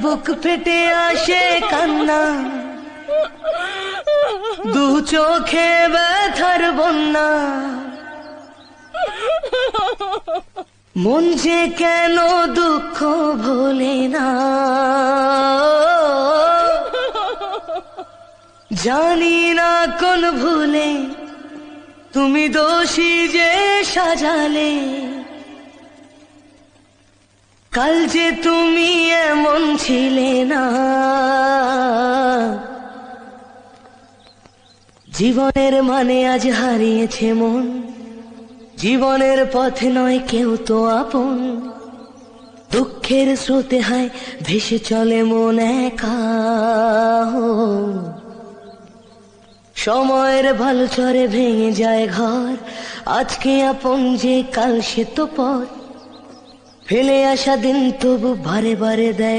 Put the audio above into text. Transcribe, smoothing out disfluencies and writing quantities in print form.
বুক ফেটে আসে কান্না, দু চোখে ব্যথার বন্যা, মন যে কেন দুঃখ ভোলে না, জানি না কোন ভুলে তুমি দোষী যে সাজালে, কাল যে তুমি এমন ছিলে না। জীবনের মানে আজ হারিয়েছে মন, জীবনের পথে নয় কেউ তো আপন, দুঃখের স্রোতে হায় ভেসে চলে মন একা। সময়ের ভালো চরে ভেঙে যায় ঘর, আজকে আপন যে কাল সে তো পর, ফেলে আসা দিন তবু বারে বারে দেয়